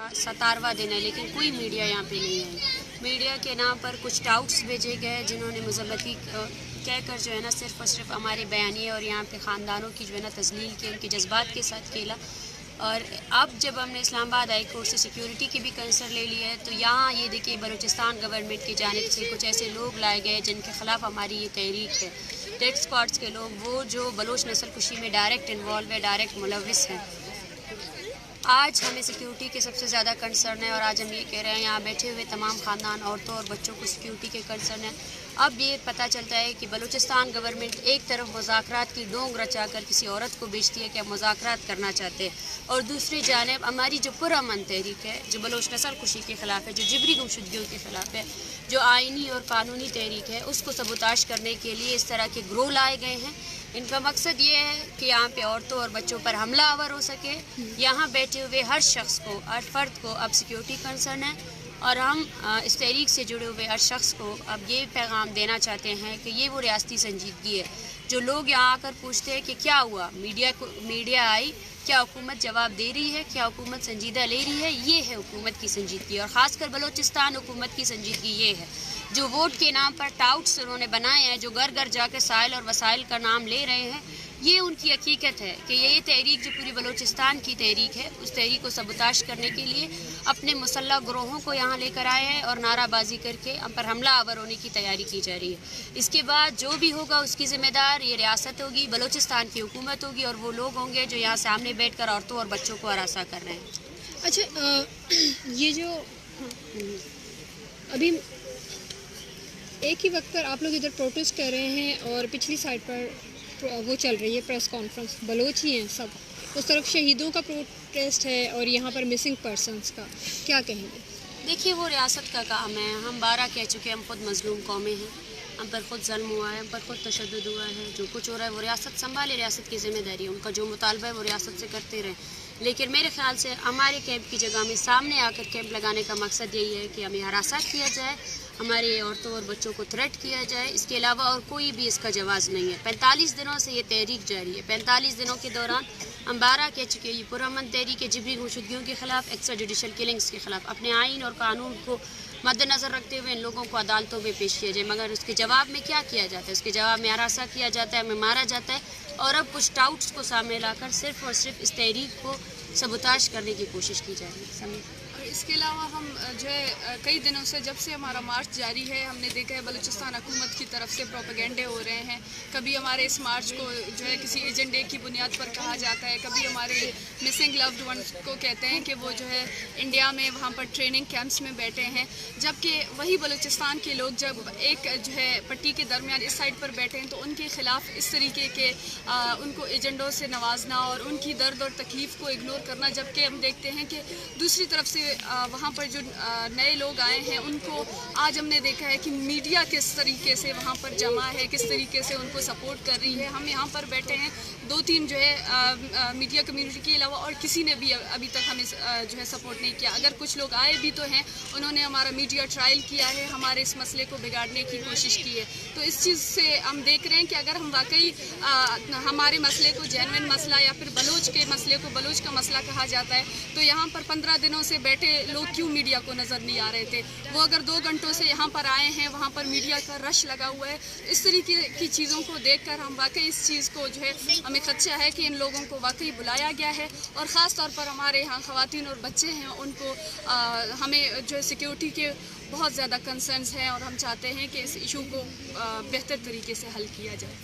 17वां दिन है लेकिन कोई मीडिया यहाँ पे नहीं है। मीडिया के नाम पर कुछ टाउट्स भेजे गए जिन्होंने मज़म्मती कहकर जो है ना सिर्फ़ और सिर्फ हमारे बयानिए और यहाँ पे ख़ानदानों की जो है ना तज़लील की, उनके जज्बात के साथ खेला। और अब जब हमने इस्लामाबाद हाई कोर्ट से सिक्योरिटी की भी कंसर्न ले लिया है तो यहाँ ये देखिए बलूचिस्तान गवर्नमेंट की जानिब से कुछ ऐसे लोग लाए गए जिनके ख़िलाफ़ हमारी ये तहरीक है। डेथ स्क्वाड्स के लोग, वो जो बलोच नस्ल कुशी में डायरेक्ट इन्वॉल्व है, डायरेक्ट मुलविस हैं। आज हमें सिक्योरिटी के सबसे ज़्यादा कंसर्न है और आज हम ये कह रहे हैं यहाँ बैठे हुए तमाम ख़ानदान, औरतों और बच्चों को सिक्योरिटी के कंसर्न है। अब ये पता चलता है कि बलूचिस्तान गवर्नमेंट एक तरफ मुज़ाकरात की डोंग रचाकर किसी औरत को बेचती है कि हम मुज़ाकरात करना चाहते हैं, और दूसरी जानिब हमारी जो पुरअमन तहरीक है, जो बलोच नस्ल कुशी के ख़िलाफ़ है, जो जिबरी गुमशुदगियों के ख़िलाफ़ है, जो आइनी और कानूनी तहरीक है, उसको सबूताश करने के लिए इस तरह के ग्रोह लाए गए हैं। इनका मकसद ये है कि यहाँ पे औरतों और बच्चों पर हमला आवर हो सके। यहाँ बैठे हुए हर शख्स को, हर फर्द को अब सिक्योरिटी कंसर्न है और हम इस तहरीक से जुड़े हुए हर शख्स को अब ये पैगाम देना चाहते हैं कि ये वो रियासती संजीदगी है। जो लोग यहाँ आकर पूछते हैं कि क्या हुआ, मीडिया आई, क्या हुकूमत जवाब दे रही है, क्या हुकूमत संजीदा ले रही है, ये है हुकूमत की संजीदगी। और ख़ासकर बलूचिस्तान हुकूमत की संजीदगी ये है। जो वोट के नाम पर टाउट्स उन्होंने बनाए हैं, जो घर घर जाकर साइल और वसाइल का नाम ले रहे हैं, ये उनकी हकीकत है कि ये तहरीक जो पूरी बलूचिस्तान की तहरीक है, उस तहरीक को सबूताश करने के लिए अपने मुसल्लह ग्रोहों को यहाँ लेकर आए हैं और नाराबाजी करके हम पर हमला आवर होने की तैयारी की जा रही है। इसके बाद जो भी होगा उसकी ज़िम्मेदार ये रियासत होगी, बलूचिस्तान की हुकूमत होगी और वो लोग होंगे जो यहाँ सामने बैठ कर औरतों और बच्चों को हरासा कर रहे हैं। अच्छा, ये जो अभी एक ही वक्त पर आप लोग इधर प्रोटेस्ट कर रहे हैं और पिछली साइड पर वो चल रही है प्रेस कॉन्फ्रेंस, बलोच ही हैं सब, उस तरफ शहीदों का प्रोटेस्ट है और यहाँ पर मिसिंग पर्सनस का, क्या कहेंगे? देखिए, वो रियासत का काम है। हम 12 कह चुके हैं, हम खुद मजलूम कौमें हैं, हम पर खुद ज़ल्म हुआ है, हम पर खुद तशद्दुद हुआ है। जो कुछ हो रहा है वो रियासत संभाले, रियासत की ज़िम्मेदारी है, उनका जो मुतालबा है वो रियासत से करते रहें। लेकिन मेरे ख़्याल से हमारे कैंप की जगह में सामने आकर कैंप लगाने का मकसद यही है कि हमें हरासा किया जाए, हमारे औरतों और बच्चों को थ्रेट किया जाए। इसके अलावा और कोई भी इसका जवाज़ नहीं है। 45 दिनों से ये तहरीक जारी है। 45 दिनों के दौरान हम 12 कह चुके हैं, ये पुरअमन तहरीक है, जिबरी गुमशुदगियों के ख़िलाफ़, एक्स्ट्रा जुडिशल किलिंग्स के ख़िलाफ़। अपने आइन और कानून को मद्देनज़र रखते हुए इन लोगों को अदालतों में पेश किया जाए, मगर उसके जवाब में क्या किया जाता है? उसके जवाब में हरासा किया जाता है, हमें मारा जाता है। और अब कुछ टाउट्स को सामने लाकर सिर्फ़ और सिर्फ इस तहरीक को सबूताश करने की कोशिश की जा रही है। और इसके अलावा हम जो है कई दिनों से, जब से हमारा मार्च जारी है, हमने देखा है बलूचिस्तान हुकूमत की तरफ से प्रोपेगेंडे हो रहे हैं। कभी हमारे इस मार्च को जो है किसी एजेंडे की बुनियाद पर कहा जाता है, कभी हमारे मिसिंग लव्ड वंस को कहते हैं कि वो जो है इंडिया में वहाँ पर ट्रेनिंग कैंप्स में बैठे हैं, जबकि वही बलूचिस्तान के लोग जब एक जो है पट्टी के दरमियान इस साइड पर बैठे हैं तो उनके ख़िलाफ़ इस तरीके के उनको एजेंडों से नवाजना और उनकी दर्द और तकलीफ़ को इग्नोर करना। जबकि हम देखते हैं कि दूसरी तरफ से वहाँ पर जो नए लोग आए हैं उनको आज हमने देखा है कि मीडिया किस तरीके से वहाँ पर जमा है, किस तरीके से उनको सपोर्ट कर रही है। हम यहाँ पर बैठे हैं, 2-3 जो है मीडिया कम्युनिटी के अलावा और किसी ने भी अभी तक हमें जो है सपोर्ट नहीं किया। अगर कुछ लोग आए भी तो हैं, उन्होंने हमारा मीडिया ट्रायल किया है, हमारे इस मसले को बिगाड़ने की कोशिश की है। तो इस चीज़ से हम देख रहे हैं कि अगर हम वाकई हमारे मसले को जेन्युइन मसला या फिर बलोच के मसले को बलोच का मसला कहा जाता है तो यहाँ पर 15 दिनों से बैठे लोग क्यों मीडिया को नज़र नहीं आ रहे थे? वो अगर 2 घंटों से यहाँ पर आए हैं, वहाँ पर मीडिया का रश लगा हुआ है। इस तरीके की चीज़ों को देखकर हम वाकई इस चीज़ को जो है हमें खदशा है कि इन लोगों को वाकई बुलाया गया है और ख़ास तौर पर हमारे यहाँ ख़वातीन और बच्चे हैं, उनको हमें जो है सिक्योरिटी के बहुत ज़्यादा कंसर्न्स हैं और हम चाहते हैं कि इस इशू को बेहतर तरीके से हल किया जाए।